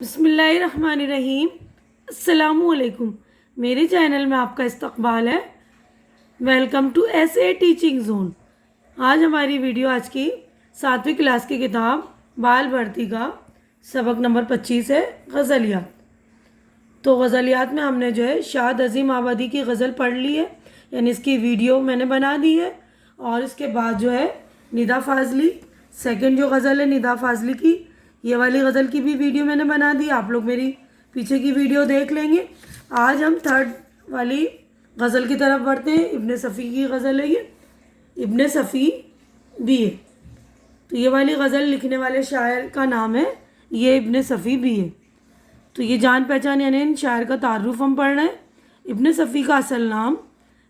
بسم اللہ الرحمن الرحیم۔ السلام علیکم، میرے چینل میں آپ کا استقبال ہے۔ Welcome to S A teaching zone. آج ہماری ویڈیو آج کی 7ویں کلاس کی کتاب بال بھرتی کا سبق نمبر 25 ہے، غزلیات۔ تو غزلیات میں ہم نے جو ہے شاد عظیم آبادی کی غزل پڑھ لی ہے، یعنی اس کی ویڈیو میں نے بنا دی ہے، اور اس کے بعد جو ہے ندا فاضلی سیکنڈ جو غزل ہے ندا فاضلی کی، یہ والی غزل کی بھی ویڈیو میں نے بنا دی، آپ لوگ میری پیچھے کی ویڈیو دیکھ لیں گے۔ آج ہم تھرڈ والی غزل کی طرف بڑھتے ہیں۔ ابن صفی کی غزل ہے، یہ ابن صفی بھی ہے، تو یہ والی غزل لکھنے والے شاعر کا نام ہے، یہ ابن صفی بھی ہے۔ تو یہ جان پہچان یعنی ان شاعر کا تعارف ہم پڑھ رہے ہیں۔ ابن صفی کا اصل نام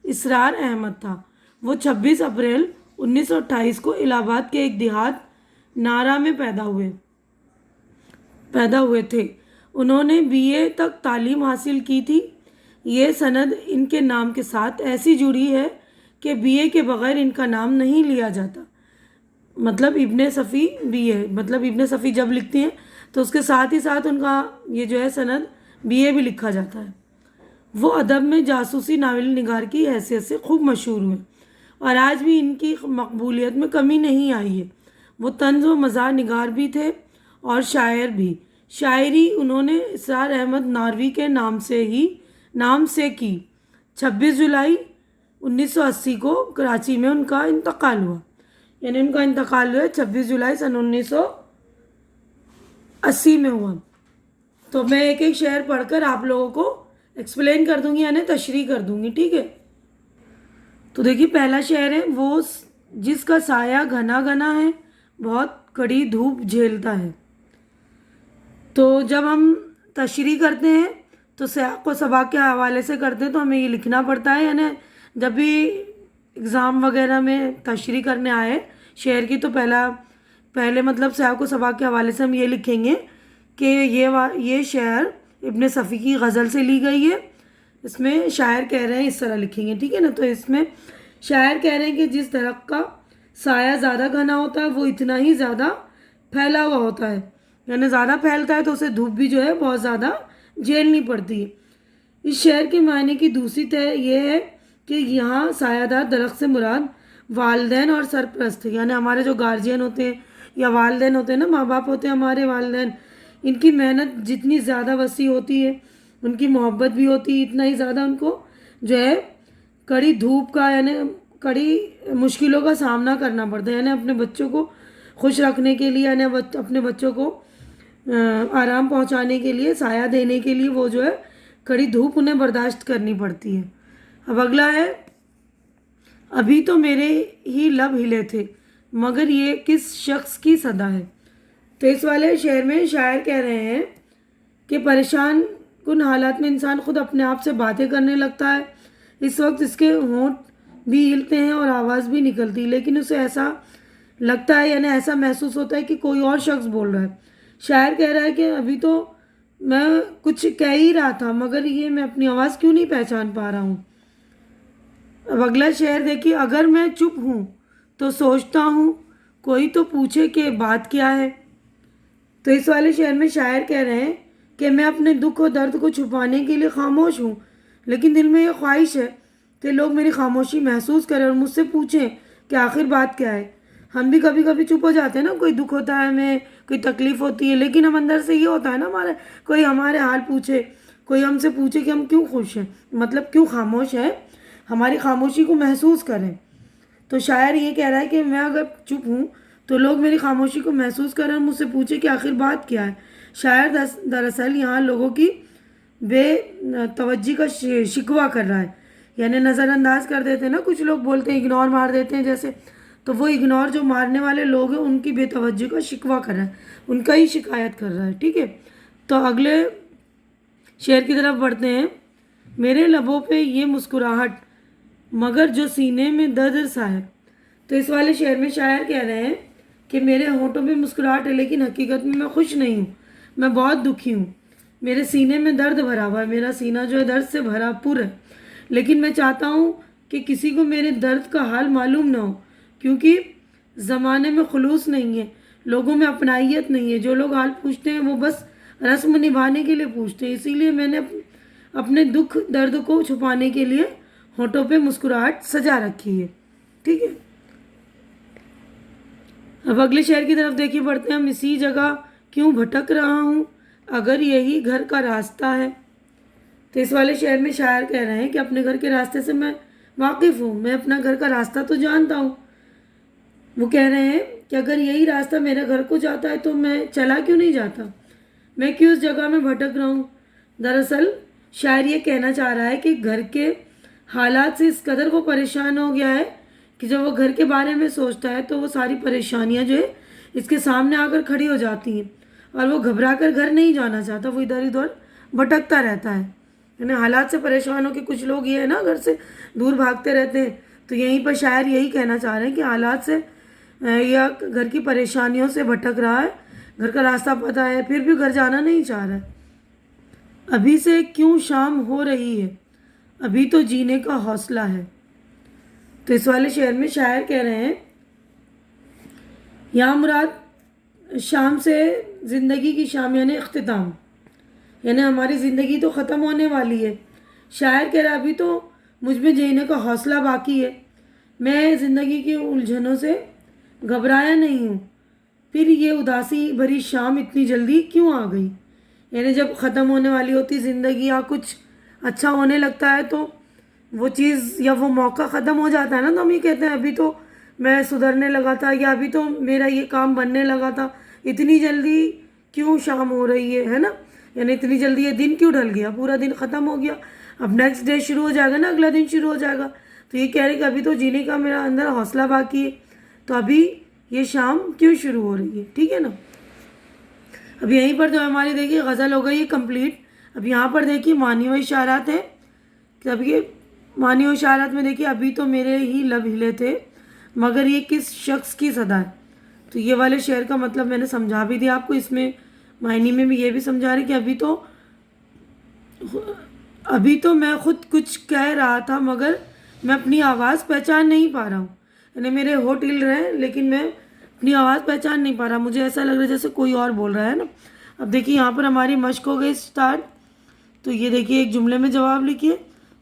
اسرار احمد تھا۔ وہ 26 اپریل 1928 کو الہ آباد کے ایک دیہات نارا میں پیدا ہوئے تھے۔ انہوں نے BA تک تعلیم حاصل کی تھی۔ یہ سند ان کے نام کے ساتھ ایسی جڑی ہے کہ BA کے بغیر ان کا نام نہیں لیا جاتا، مطلب ابن صفی بھی ہے، مطلب ابن صفی جب لکھتے ہیں تو اس کے ساتھ ہی ساتھ ان کا یہ جو ہے سند BA بھی لکھا جاتا ہے۔ وہ ادب میں جاسوسی ناول نگار کی حیثیت سے خوب مشہور ہوئے، اور آج بھی ان کی مقبولیت میں کمی نہیں آئی ہے۔ وہ طنز و مزاح نگار بھی تھے اور شاعر بھی۔ شاعری انہوں نے اسرار احمد ناروی کے نام سے کی۔ 26 جولائی 1980 کو کراچی میں ان کا انتقال ہوا، یعنی ان کا انتقال جو ہے 26 جولائی سن 1980 میں ہوا۔ تو میں ایک ایک شعر پڑھ کر آپ لوگوں کو ایکسپلین کر دوں گی، یعنی تشریح کر دوں گی، ٹھیک ہے؟ تو دیکھیے پہلا شعر ہے، وہ جس کا سایہ گھنا گھنا ہے بہت کڑی دھوپ جھیلتا ہے۔ تو جب ہم تشریح کرتے ہیں تو سیاق و سباق کے حوالے سے کرتے ہیں، تو ہمیں یہ لکھنا پڑتا ہے، یعنی جب بھی اگزام وغیرہ میں تشریح کرنے آئے شعر کی تو پہلے مطلب سیاق و سباق کے حوالے سے ہم یہ لکھیں گے کہ یہ شعر ابن صفی کی غزل سے لی گئی ہے۔ اس میں شاعر کہہ رہے ہیں، اس طرح لکھیں گے، ٹھیک ہے نا؟ تو اس میں شاعر کہہ رہے ہیں کہ جس درخت کا سایہ زیادہ گھنا ہوتا ہے وہ اتنا ہی زیادہ پھیلا ہوا ہوتا ہے، یعنی زیادہ پھیلتا ہے تو اسے دھوپ بھی جو ہے بہت زیادہ جھیلنی پڑتی ہے۔ اس شعر کے معنی کی دوسری تہ یہ ہے کہ یہاں سایہ دار درخت سے مراد والدین اور سرپرست ہے، یعنی ہمارے جو گارجین ہوتے ہیں یا والدین ہوتے ہیں نا، ماں باپ ہوتے ہیں ہمارے والدین، ان کی محنت جتنی زیادہ وسیع ہوتی ہے، ان کی محبت بھی ہوتی ہے، اتنا ہی زیادہ ان کو جو ہے کڑی دھوپ کا یعنی کڑی مشکلوں کا سامنا کرنا پڑتا ہے، یعنی اپنے بچوں کو خوش رکھنے کے لیے، یعنی اپنے بچوں کو آرام پہنچانے کے لیے، سایہ دینے کے لیے وہ جو ہے کڑی دھوپ انہیں برداشت کرنی پڑتی ہے۔ اب اگلا ہے، ابھی تو میرے ہی لب ہلے تھے مگر یہ کس شخص کی صدا ہے۔ تو اس والے شعر میں شاعر کہہ رہے ہیں کہ پریشان کن حالات میں انسان خود اپنے آپ سے باتیں کرنے لگتا ہے۔ اس وقت اس کے ہونٹ بھی ہلتے ہیں اور آواز بھی نکلتی، لیکن اسے ایسا لگتا ہے، یعنی ایسا محسوس ہوتا ہے کہ کوئی اور شخص بول رہا ہے۔ شاعر کہہ رہا ہے کہ ابھی تو میں کچھ کہہ ہی رہا تھا مگر یہ میں اپنی آواز کیوں نہیں پہچان پا رہا ہوں۔ اب اگلا شعر دیکھیے، اگر میں چپ ہوں تو سوچتا ہوں کوئی تو پوچھے کہ بات کیا ہے۔ تو اس والے شعر میں شاعر کہہ رہے ہیں کہ میں اپنے دکھ و درد کو چھپانے کے لیے خاموش ہوں، لیکن دل میں یہ خواہش ہے کہ لوگ میری خاموشی محسوس کریں اور مجھ سے پوچھیں کہ آخر بات کیا ہے۔ ہم بھی کبھی کبھی چپ ہو جاتے ہیں نا، کوئی دکھ ہوتا ہے ہمیں، کوئی تکلیف ہوتی ہے، لیکن ہم اندر سے یہ ہوتا ہے نا کوئی ہمارے حال پوچھے، کوئی ہم سے پوچھے کہ ہم کیوں خوش ہیں، مطلب کیوں خاموش ہیں، ہماری خاموشی کو محسوس کریں۔ تو شاعر یہ کہہ رہا ہے کہ میں اگر چپ ہوں تو لوگ میری خاموشی کو محسوس کریں اور مجھ سے پوچھے کہ آخر بات کیا ہے۔ شاعر دراصل یہاں لوگوں کی بے توجہی کا شکوہ کر رہا ہے، یعنی نظر انداز کر دیتے ہیں نا، کچھ لوگ بولتے ہیں اگنور مار دیتے ہیں جیسے، تو وہ اگنور جو مارنے والے لوگ ہیں ان کی بے توجہی کا شکوہ کر رہا ہے، ان کا ہی شکایت کر رہا ہے، ٹھیک ہے؟ تو اگلے شعر کی طرف بڑھتے ہیں، میرے لبوں پہ یہ مسکراہٹ مگر جو سینے میں درد سا ہے۔ تو اس والے شعر میں شاعر کہہ رہے ہیں کہ میرے ہونٹوں پہ مسکراہٹ ہے لیکن حقیقت میں خوش نہیں ہوں، میں بہت دکھی ہوں، میرے سینے میں درد بھرا ہوا ہے، میرا سینہ جو ہے درد سے بھرا پر ہے، لیکن میں چاہتا ہوں کہ کسی کو میرے درد کا حال معلوم نہ ہو، کیونکہ زمانے میں خلوص نہیں ہے، لوگوں میں اپنائیت نہیں ہے، جو لوگ حال پوچھتے ہیں وہ بس رسم نبھانے کے لیے پوچھتے ہیں، اسی لیے میں نے اپنے دکھ درد کو چھپانے کے لیے ہونٹوں پہ مسکراہٹ سجا رکھی ہے، ٹھیک ہے۔ اب اگلے شعر کی طرف دیکھیے، پڑھتے ہیں ہم۔ اسی جگہ کیوں بھٹک رہا ہوں اگر یہی گھر کا راستہ ہے۔ تو اس والے شعر میں شاعر کہہ رہے ہیں کہ اپنے گھر کے راستے سے میں واقف ہوں، میں اپنا گھر کا راستہ تو جانتا ہوں۔ وہ کہہ رہے ہیں کہ اگر یہی راستہ میرے گھر کو جاتا ہے تو میں چلا کیوں نہیں جاتا، میں کیوں اس جگہ میں بھٹک رہا ہوں۔ دراصل شاعر یہ کہنا چاہ رہا ہے کہ گھر کے حالات سے اس قدر وہ پریشان ہو گیا ہے کہ جب وہ گھر کے بارے میں سوچتا ہے تو وہ ساری پریشانیاں جو ہے اس کے سامنے آ کر کھڑی ہو جاتی ہیں، اور وہ گھبرا کر گھر نہیں جانا چاہتا، وہ ادھر ادھر بھٹکتا رہتا ہے۔ یعنی حالات سے پریشان ہو کے کچھ لوگ یہ ہے نا گھر سے دور بھاگتے رہتے ہیں، تو یہیں پر شاعر یہی کہنا چاہ رہے ہیں کہ حالات سے یا گھر کی پریشانیوں سے بھٹک رہا ہے، گھر کا راستہ پتہ ہے پھر بھی گھر جانا نہیں چاہ رہا ہے۔ ابھی سے کیوں شام ہو رہی ہے، ابھی تو جینے کا حوصلہ ہے۔ تو اس والے شعر میں شاعر کہہ رہے ہیں یہاں مراد شام سے زندگی کی شام یعنی اختتام، یعنی ہماری زندگی تو ختم ہونے والی ہے۔ شاعر کہہ رہا ابھی تو مجھ میں جینے کا حوصلہ باقی ہے، میں زندگی کی الجھنوں سے گھبرایا نہیں ہوں، پھر یہ اداسی بھری شام اتنی جلدی کیوں آ گئی۔ یعنی جب ختم ہونے والی ہوتی زندگی یا کچھ اچھا ہونے لگتا ہے تو وہ چیز یا وہ موقع ختم ہو جاتا ہے نا، تو ہم یہ کہتے ہیں ابھی تو میں سدھرنے لگا تھا یا ابھی تو میرا یہ کام بننے لگا تھا، اتنی جلدی کیوں شام ہو رہی ہے نا، یعنی اتنی جلدی یہ دن کیوں ڈھل گیا، پورا دن ختم ہو گیا، اب نیکسٹ ڈے شروع ہو جائے گا نا، اگلا دن شروع ہو جائے گا۔ تو یہ کہہ رہے کہ ابھی تو جینے کا میرا اندر حوصلہ باقی ہے، تو ابھی یہ شام کیوں شروع ہو رہی ہے، ٹھیک ہے نا۔ اب یہیں پر جو ہماری دیکھیے غزل ہو گئی ہے کمپلیٹ۔ اب یہاں پر دیکھیے معنی و اشارات ہیں، کہ اب یہ معنی و اشارات میں دیکھیے ابھی تو میرے ہی لب ہلے تھے مگر یہ کس شخص کی صدا ہے۔ تو یہ والے شعر کا مطلب میں نے سمجھا بھی دیا آپ کو، اس میں معنی میں بھی یہ بھی سمجھا رہے کہ ابھی تو میں خود کچھ کہہ رہا تھا مگر میں اپنی آواز پہچان نہیں پا رہا ہوں، یعنی میرے ہونٹ ہل رہے ہیں لیکن میں اپنی آواز پہچان نہیں پا رہا، مجھے ایسا لگ رہا ہے جیسے کوئی اور بول رہا ہے نا۔ اب دیکھیے یہاں پر ہماری مشق ہو گئی اسٹارٹ، تو یہ دیکھیے ایک جملے میں جواب لکھیے،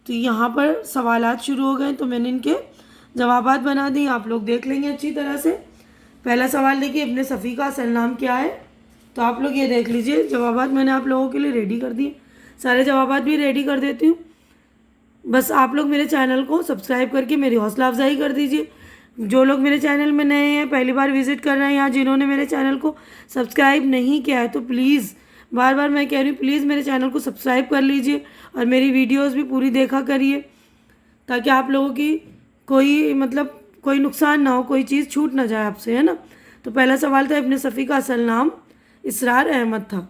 تو یہاں پر سوالات شروع ہو گئے تو میں نے ان کے جوابات بنا دی، آپ لوگ دیکھ لیں گے اچھی طرح سے۔ پہلا سوال دیکھیے ابن صفی کا اصل نام کیا ہے، تو آپ لوگ یہ دیکھ لیجئے، جوابات میں نے آپ لوگوں کے لیے ریڈی کر دیے، سارے جوابات بھی ریڈی کر دیتی ہوں، بس آپ لوگ میرے چینل کو سبسکرائب کر کے میری حوصلہ افزائی کر دیجئے۔ جو لوگ میرے چینل میں نئے ہیں، پہلی بار وزٹ کر رہے ہیں، یا جنہوں نے میرے چینل کو سبسکرائب نہیں کیا ہے تو پلیز، بار بار میں کہہ رہی ہوں، پلیز میرے چینل کو سبسکرائب کر لیجئے اور میری ویڈیوز بھی پوری دیکھا کریے، تاکہ آپ لوگوں کی کوئی نقصان نہ ہو، کوئی چیز چھوٹ نہ جائے آپ سے، ہے نا۔ تو پہلا سوال تھا ابن صفی کا اصل نام اسرار احمد تھا۔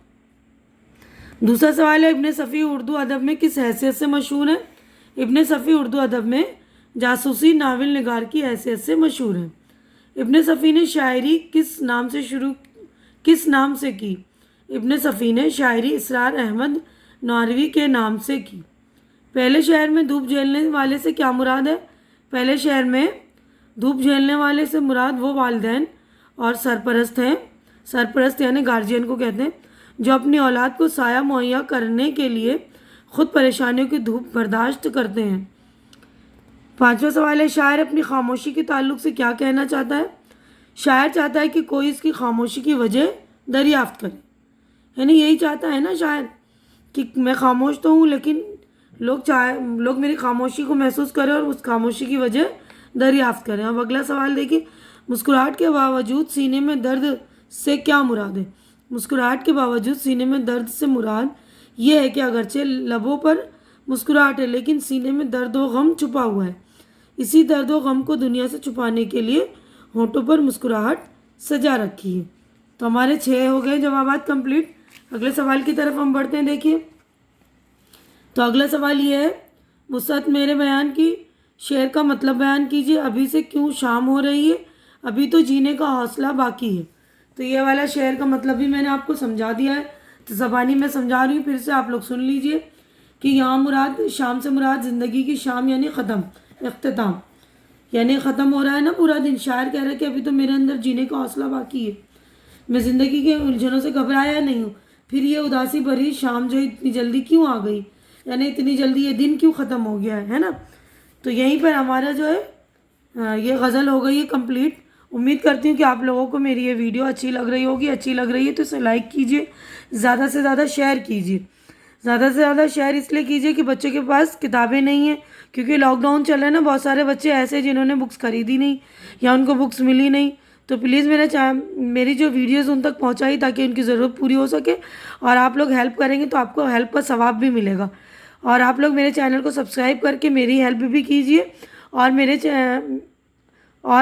دوسرا سوال ہے ابن صفی اردو ادب میں کس حیثیت سے مشہور ہے۔ ابن صفی اردو ادب میں جاسوسی ناول نگار کی حیثیت سے مشہور ہے۔ ابن صفی نے شاعری کس نام سے کی۔ ابن صفی نے شاعری اسرار احمد ناروی کے نام سے کی۔ پہلے شعر میں دھوپ جھیلنے والے سے کیا مراد ہے۔ پہلے شعر میں دھوپ جھیلنے والے سے مراد وہ والدین اور سرپرست ہیں، سرپرست یعنی گارجین کو کہتے ہیں، جو اپنی اولاد کو سایہ مہیا کرنے کے لیے خود پریشانیوں کی دھوپ برداشت کرتے ہیں۔ پانچواں سوال ہے شاعر اپنی خاموشی کے تعلق سے کیا کہنا چاہتا ہے۔ شاعر چاہتا ہے کہ کوئی اس کی خاموشی کی وجہ دریافت کرے، یعنی یہی چاہتا ہے نا شاعر کہ میں خاموش تو ہوں لیکن لوگ میری خاموشی کو محسوس کریں اور اس خاموشی کی وجہ دریافت کریں۔ اب اگلا سوال دیکھیں، مسکراہٹ کے باوجود سینے میں درد سے کیا مراد ہے۔ مسکراہٹ کے باوجود سینے میں درد سے مراد یہ ہے کہ اگرچہ لبوں پر مسکراہٹ ہے لیکن سینے میں درد و غم چھپا ہوا ہے، اسی درد و غم کو دنیا سے چھپانے کے لیے ہونٹوں پر مسکراہٹ سجا رکھی ہے۔ تو ہمارے 6 ہو گئے جوابات کمپلیٹ۔ اگلے سوال کی طرف ہم بڑھتے ہیں، دیکھیے تو اگلا سوال یہ ہے، وسعت میرے بیان کی شعر کا مطلب بیان کیجیے۔ ابھی سے کیوں شام ہو رہی ہے، ابھی تو جینے کا حوصلہ باقی ہے۔ تو یہ والا شعر کا مطلب بھی میں نے آپ کو سمجھا دیا ہے، تو زبانی میں سمجھا رہی ہوں، پھر سے آپ لوگ سن لیجئے کہ یہاں شام سے مراد زندگی کی شام یعنی ختم، اختتام، یعنی ختم ہو رہا ہے نا پورا دن۔ شاعر کہہ رہا ہے کہ ابھی تو میرے اندر جینے کا حوصلہ باقی ہے، میں زندگی کے الجھنوں سے گھبرایا نہیں ہوں، پھر یہ اداسی بھری شام جو اتنی جلدی کیوں آ گئی، یعنی اتنی جلدی یہ دن کیوں ختم ہو گیا ہے نا. تو یہیں پر ہمارا جو ہے یہ غزل ہو گئی ہے کمپلیٹ. امید کرتی ہوں کہ آپ لوگوں کو میری یہ ویڈیو اچھی لگ رہی ہوگی. اچھی لگ رہی ہے تو اسے لائک کیجیے، زیادہ سے زیادہ شیئر کیجیے. زیادہ سے زیادہ شیئر اس لیے کیجیے کہ بچوں کے پاس کتابیں نہیں ہیں، کیونکہ لاک ڈاؤن چل رہا ہے نا. بہت سارے بچے ایسے جنہوں نے بکس خریدی نہیں یا ان کو بکس ملی نہیں. تو پلیز میری جو ویڈیوز ان تک پہنچائی تاکہ ان کی ضرورت پوری ہو سکے. اور آپ لوگ ہیلپ کریں گے تو آپ کو ہیلپ کا ثواب بھی ملے گا. اور آپ لوگ میرے چینل کو سبسکرائب کر کے میری ہیلپ بھی کیجیے اور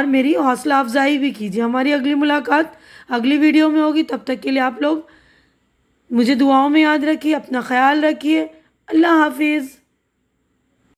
میری حوصلہ افزائی بھی کیجیے. ہماری اگلی ملاقات اگلی ویڈیو میں ہوگی. تب تک کے لیے آپ لوگ مجھے دعاؤں میں یاد رکھیے. اپنا خیال رکھیے. اللہ حافظ.